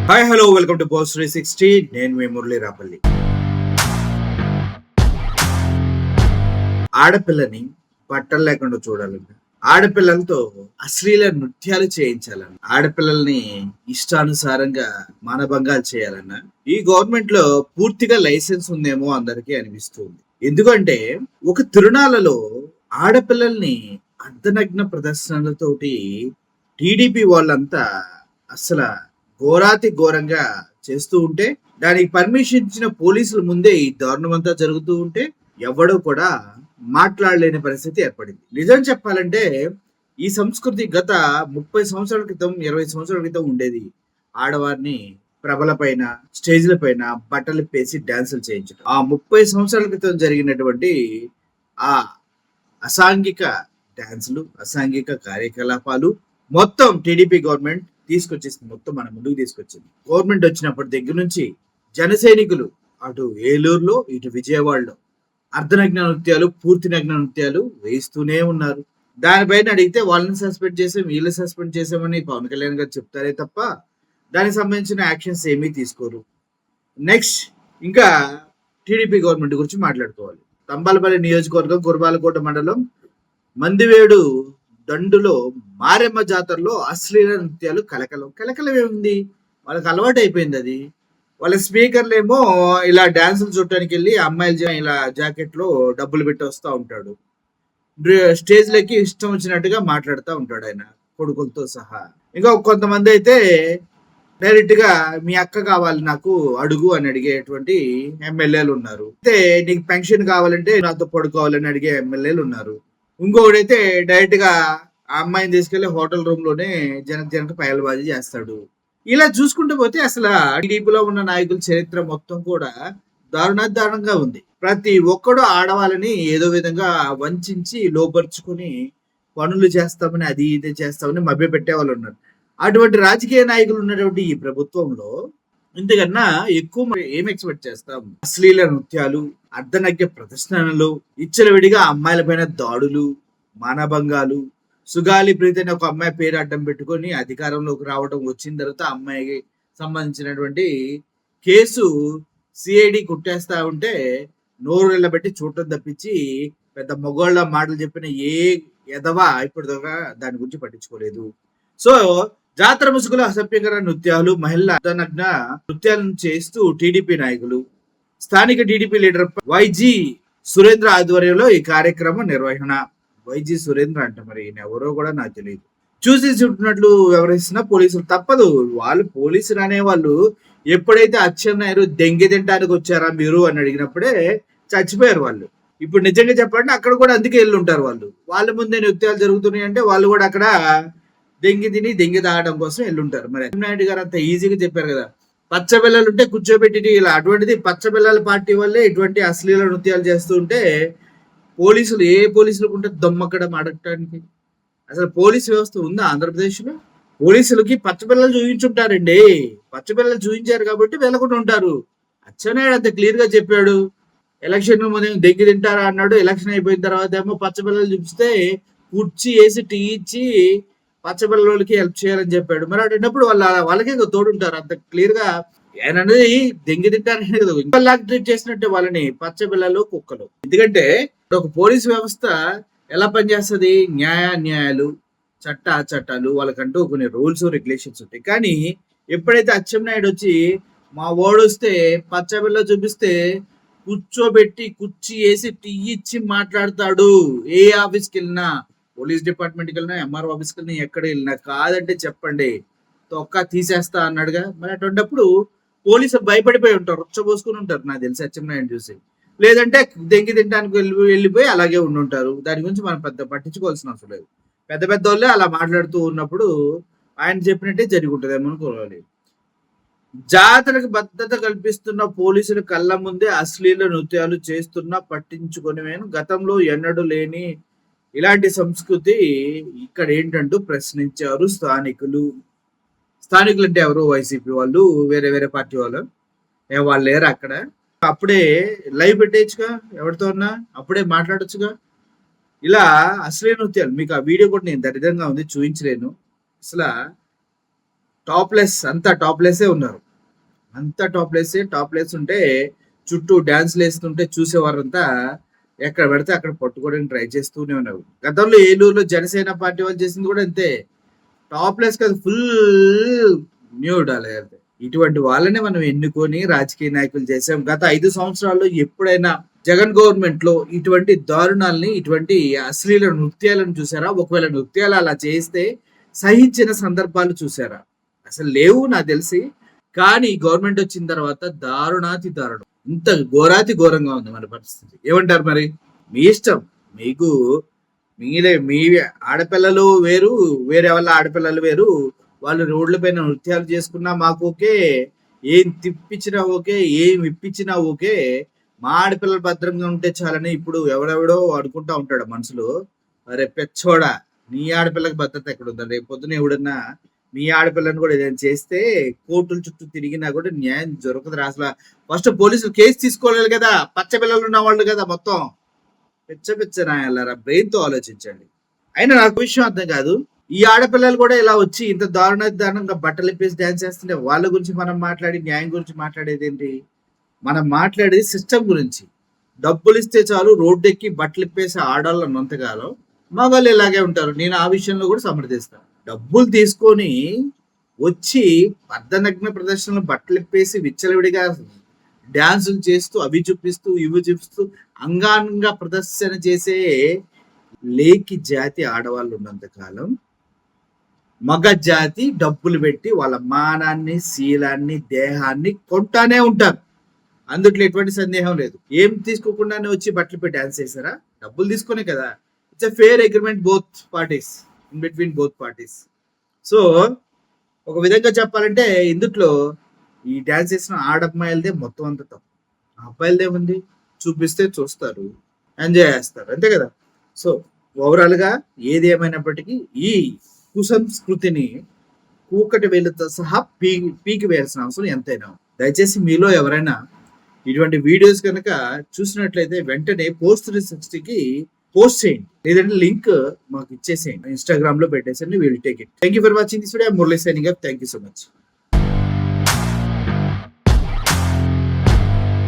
Hi hello welcome to boss 360. నేను మీ మురళీ రాపల్లి. ఆడపిల్లని బట్టలు లేకుండా చూడాలన్న, ఆడపిల్లలతో అశ్లీల నృత్యాలు చేయించాలన్న, ఆడపిల్లల్ని ఇష్టానుసారంగా మానభంగాలు చేయాలన్న ఈ గవర్నమెంట్ లో పూర్తిగా లైసెన్స్ ఉందేమో అందరికీ అనిపిస్తుంది. ఎందుకంటే ఒక తిరునాళ్ళలో ఆడపిల్లల్ని అర్ధనగ్న ప్రదర్శనలతోటి టీడీపీ వాళ్ళంతా అసలు ఘోరాతి ఘోరంగా చేస్తూ ఉంటే, దానికి పర్మిషన్ ఇచ్చిన పోలీసుల ముందే ఈ దారుణం అంతా జరుగుతూ ఉంటే ఎవడో కూడా మాట్లాడలేని పరిస్థితి ఏర్పడింది. నిజం చెప్పాలంటే ఈ సంస్కృతి గత 30 సంవత్సరాల క్రితం 20 సంవత్సరాల క్రితం ఉండేది. ఆడవారిని ప్రభల పైన స్టేజ్ల పైన బట్టలు పేసి డాన్సులు చేయించడం. ఆ 30 సంవత్సరాల క్రితం జరిగినటువంటి ఆ అసాంఘిక డాన్సులు, అసాంఘిక కార్యకలాపాలు మొత్తం టీడీపీ గవర్నమెంట్ తీసుకొచ్చేసింది. మొత్తం మన ముందుకు తీసుకొచ్చింది. గవర్నమెంట్ వచ్చినప్పటి దగ్గర నుంచి జన సైనికులు అటు ఏలూరులో ఇటు విజయవాడలో అర్ధనగ్న నృత్యాలు, పూర్తి నగ్న నృత్యాలు వేస్తూనే ఉన్నారు. దానిపైన అడిగితే వాళ్ళని సస్పెండ్ చేసాం, వీళ్ళు సస్పెండ్ చేసామని పవన్ కళ్యాణ్ గారు చెప్తారే తప్ప దానికి సంబంధించిన యాక్షన్స్ ఏమీ తీసుకోరు. నెక్స్ట్ ఇంకా టీడీపీ గవర్నమెంట్ గురించి మాట్లాడుకోవాలి. తంబాలపల్లి నియోజకవర్గం గురబాలకోట మండలం మందివేడు దండులో మారెమ్మ జాతరలో అశ్లీల నృత్యాలు కలకలం ఏముంది, వాళ్ళకి అలవాటు అయిపోయింది. అది వాళ్ళ స్పీకర్లు ఏమో ఇలా డాన్సులు చూడటానికి వెళ్ళి అమ్మాయిలు ఇలా జాకెట్ లో డబ్బులు పెట్టి వస్తూ ఉంటాడు. స్టేజ్లకి ఇష్టం వచ్చినట్టుగా మాట్లాడుతూ ఉంటాడు ఆయన కొడుకులతో సహా. ఇంకా కొంతమంది అయితే డైరెక్ట్ గా మీ అక్క కావాలి నాకు అడుగు అని అడిగేటువంటి ఎమ్మెల్యేలు ఉన్నారు. అయితే నీకు పెన్షన్ కావాలంటే నాతో పడుకోవాలని అడిగే ఎమ్మెల్యేలు ఉన్నారు. ఇంకొకడైతే డైరెక్ట్ గా ఆ అమ్మాయిని తీసుకెళ్లి హోటల్ రూమ్ లోనే జనక పయలబాజీ చేస్తాడు. ఇలా చూసుకుంటూ పోతే అసలు టీడీపీలో ఉన్న నాయకుల చరిత్ర మొత్తం కూడా దారుణంగా ఉంది. ప్రతి ఒక్కడు ఆడవాళ్ళని ఏదో విధంగా వంచి లోపరుచుకుని పనులు చేస్తామని, అది ఇది చేస్తామని మభ్య పెట్టే వాళ్ళు ఉన్నారు. అటువంటి రాజకీయ నాయకులు ఉన్నటువంటి ఈ ప్రభుత్వంలో ఇంతకన్నా ఎక్కువ ఏం ఎక్స్పెక్ట్ చేస్తాం? అశ్లీల నృత్యాలు, అర్ధనగ్న ప్రదర్శనలు, ఇచ్చలవిడిగా అమ్మాయిల పైన దాడులు, మానభంగాలు. సుగాలి ప్రీతి అనే ఒక అమ్మాయి పేరు అడ్డం పెట్టుకొని అధికారంలోకి రావడం, వచ్చిన తర్వాత అమ్మాయికి సంబంధించినటువంటి కేసు సిఐడి కుట్టేస్తా ఉంటే నోరు వెళ్ళబెట్టి చూడటం తప్పించి పెద్ద మొగోళ్ళ మాటలు చెప్పిన ఏ ఎదవా ఇప్పటిదాకా దాని గురించి పట్టించుకోలేదు. సో జాతర ముసుగులో అసభ్యకర నృత్యాలు, మహిళల అర్ధనగ్న నృత్యాలను చేస్తూ టీడీపీ నాయకులు, స్థానిక టీడీపీ లీడర్ వైజీ సురేంద్ర ఆధ్వర్యంలో ఈ కార్యక్రమం నిర్వహణ. వైజీ సురేంద్ర అంట, మరి ఈయన ఎవరో కూడా నాకు తెలియదు. చూసి చుట్టినట్లు వ్యవహరిస్తున్న పోలీసులు తప్పదు. వాళ్ళు పోలీసులు అనేవాళ్ళు ఎప్పుడైతే అచ్చెన్నాయుడు దెంగి తింటానికి వచ్చారా మీరు అని అడిగినప్పుడే చచ్చిపోయారు వాళ్ళు. ఇప్పుడు నిజంగా చెప్పండి, అక్కడ కూడా అందుకే వెళ్ళి ఉంటారు వాళ్ళు. వాళ్ళ ముందే నృత్యాలు జరుగుతున్నాయి అంటే వాళ్ళు కూడా అక్కడ దెంగి తాగడం కోసం వెళ్ళుంటారు. మరి అచ్చెన్నాయుడు గారు అంత ఈజీగా చెప్పారు కదా, పచ్చ పిల్లలు ఉంటే కూర్చోబెట్టి ఇలా. అటువంటిది పచ్చ పిల్లల పార్టీ వల్లే ఇటువంటి అశ్లీల నృత్యాలు చేస్తూ ఉంటే పోలీసులు ఏ పోలీసులకు ఉంటే దమ్మక్కడం అడగటానికి? అసలు పోలీసు వ్యవస్థ ఉందా ఆంధ్రప్రదేశ్లో? పోలీసులకి పచ్చపిల్లలు చూపించుంటారండి. పచ్చపిల్లలు చూపించారు కాబట్టి వెళ్ళకుండా ఉంటారు. అచ్చెన్నాయుడు అంత క్లియర్ గా చెప్పాడు. ఎలక్షన్ ముందు దెగ్గి తింటారా అన్నాడు. ఎలక్షన్ అయిపోయిన తర్వాత ఏమో పచ్చపిల్లలు చూపిస్తే కుర్చీ వేసి టీ ఇచ్చి పచ్చపిల్లలకి హెల్ప్ చేయాలని చెప్పాడు. మరి అటువంటిప్పుడు వాళ్ళకే తోడుంటారు. అంత క్లియర్ గా ఆయన అనేది దెంగి తింటారనే కదా ఇంకల్లాగా ట్రీట్ చేసినట్టే వాళ్ళని పచ్చపిల్లలు, కుక్కలు. ఎందుకంటే ఒక పోలీసు వ్యవస్థ ఎలా పనిచేస్తుంది? న్యాయాలు, చట్టాలు, వాళ్ళకంటూ కొన్ని రూల్స్ రెగ్యులేషన్స్ ఉంటాయి. కానీ ఎప్పుడైతే అచ్చెన్నాయుడు వచ్చి మా ఓడు వస్తే పచ్చబిల్ల చూపిస్తే కూర్చోబెట్టి కుర్చీ వేసి టీ ఇచ్చి మాట్లాడతాడు. ఏ ఆఫీస్కి వెళ్ళినా, పోలీస్ డిపార్ట్మెంట్కి వెళ్ళినా, ఎంఆర్ఓ ఆఫీస్కి వెళ్ళినా, ఎక్కడ వెళ్ళినా కాదంటే చెప్పండి తొక్క తీసేస్తా అన్నాడుగా. మరి అటువంటిప్పుడు పోలీసులు భయపడిపోయి ఉంటారు, రుచ్చబోసుకుని ఉంటారు నాకు తెలిసి అచ్చెన్నాయుడు చూసి. లేదంటే దెంగి తినడానికి వెళ్ళిపోయి అలాగే ఉండుంటారు. దాని గురించి మనం పెద్ద పట్టించుకోవాల్సిన అవసరం లేదు. పెద్ద వాళ్ళే అలా మాట్లాడుతూ ఉన్నప్పుడు ఆయన చెప్పినట్టే జరిగి ఉంటుంది అనుకోవాలి. జాతరకు భద్రత కల్పిస్తున్న పోలీసుల కళ్ళ ముందే అశ్లీల నృత్యాలు చేస్తున్నా పట్టించుకొని గతంలో ఎన్నడూ లేని ఇలాంటి సంస్కృతి ఇక్కడ ఏంటంటూ ప్రశ్నించారు స్థానికులు. స్థానికులు అంటే ఎవరు? వైసీపీ వాళ్ళు, వేరే పార్టీ వాళ్ళు. వాళ్ళు లేరు అక్కడ. అప్పుడే లైవ్ పెట్టేయచ్చుగా, ఎవరితో ఉన్నా అప్పుడే మాట్లాడొచ్చుగా. ఇలా అశ్లీల నృత్యాలు, మీకు ఆ వీడియో కూడా నేను దరిద్రంగా ఉంది చూపించలేను. అసలు టాప్లెస్, అంతా టాప్లెస్సే ఉన్నారు. అంతా టాప్లెస్ ఉంటే చుట్టూ డాన్స్లు వేస్తుంటే చూసేవారంతా ఎక్కడ పడితే అక్కడ పట్టుకోవడానికి ట్రై చేస్తూనే ఉన్నారు. గతంలో ఏలూరులో జనసేన పార్టీ వాళ్ళు చేసింది కూడా అంతే. టాప్లెస్ కాదు, ఫుల్ న్యూడ్ అలాగే. ఇటువంటి వాళ్ళని మనం ఎన్నుకొని రాజకీయ నాయకులు చేసాం. గత 5 సంవత్సరాల్లో ఎప్పుడైనా జగన్ గవర్నమెంట్ లో ఇటువంటి దారుణాలని, ఇటువంటి అశ్లీల నృత్యాలను చూసారా? ఒకవేళ నృత్యాలు అలా చేస్తే సహించిన సందర్భాలు చూసారా? అసలు లేవు నాకు తెలిసి. కానీ గవర్నమెంట్ వచ్చిన తర్వాత దారుణాతి దారుణం, ఇంత ఘోరాతి ఘోరంగా ఉంది మన పరిస్థితి. ఏమంటారు మరి? మీ ఇష్టం. మీకు మీ ఆడపిల్లలు వేరు, వేరే వాళ్ళ ఆడపిల్లలు వేరు. వాళ్ళు రోడ్ల పైన నృత్యాలు చేసుకున్నా మాకు ఓకే, ఏం తిప్పించినా ఓకే, ఏం ఇప్పించినా ఓకే. మా ఆడపిల్లలు భద్రంగా ఉంటే చాలని ఇప్పుడు ఎవడెవడో అనుకుంటా ఉంటాడు మనసులో. అరే పెచ్చోడా, నీ ఆడపిల్లకి భద్రత ఎక్కడ ఉందా? రేపు పొద్దున ఎవడన్నా మీ ఆడపిల్లని కూడా ఏదైనా చేస్తే కోర్టుల చుట్టూ తిరిగినా కూడా న్యాయం దొరకదు. అసలు ఫస్ట్ పోలీసులు కేసు తీసుకోవాలి కదా, పచ్చ పిల్లలు ఉన్న వాళ్ళు కదా మొత్తం. పిచ్చ నాయాలరా, బ్రెయిన్ తో ఆలోచించండి. అయినా నాకు విషయం అర్థం కాదు, ఈ ఆడపిల్లలు కూడా ఇలా వచ్చి ఇంత దారుణంగా బట్టలు ఇప్పేసి డాన్స్ చేస్తుంటే వాళ్ళ గురించి మనం మాట్లాడి న్యాయం గురించి మాట్లాడేది ఏంటి? మనం మాట్లాడేది సిస్టమ్ గురించి. డబ్బులు ఇస్తే చాలు రోడ్డు ఎక్కి బట్టలు ఇప్పేసి ఆడాళ్ళు ఉన్నంతకాలం మగవాళ్ళు ఇలాగే ఉంటారు. నేను ఆ విషయంలో కూడా సమర్థిస్తాను. డబ్బులు తీసుకొని వచ్చి అర్ధనగ్న ప్రదర్శనలు బట్టలు ఇప్పేసి విచ్చలవిడిగా డాన్సులు చేస్తూ అవి చూపిస్తూ ఇవి చూపిస్తూ అంగాంగ ప్రదర్శన చేసే లేకి జాతి ఆడవాళ్ళు ఉన్నంత కాలం మగ జాతి డబ్బులు పెట్టి వాళ్ళ మానాన్ని, శీలాన్ని, దేహాన్ని కొంటానే ఉంటారు. అందుట్లో ఎటువంటి సందేహం లేదు. ఏం తీసుకోకుండానే వచ్చి బట్టలు పెట్టి డాన్స్ చేశారా? డబ్బులు తీసుకునే కదా. It's a fair agreement both parties, in between both parties. So ఒక విధంగా చెప్పాలంటే ఇందుట్లో ఈ డాన్స్ చేసిన ఆడమ్మాయిలదే మొత్తం అంత తప్పు. అబ్బాయిలదే ఉంది, చూపిస్తే చూస్తారు, ఎంజాయ్ చేస్తారు, అంతే కదా. సో ఓవరాల్ గా ఏది ఏమైనప్పటికీ ఈ కుసంస్కృతిని కూకటి వేలుతో సహా పీకి వేయాల్సిన అవసరం ఎంతైనా. దయచేసి మీలో ఎవరైనా ఇటువంటి వీడియోస్ కనుక చూసినట్లయితే వెంటనే Post360కి పోస్ట్ చేయండి, లేదంటే లింక్ మాకు ఇచ్చేసేయండి, ఇన్స్టాగ్రామ్ లో పెట్టేసండి. Will take it. Thank you for watching this video. Murali signing up. Thank you so much.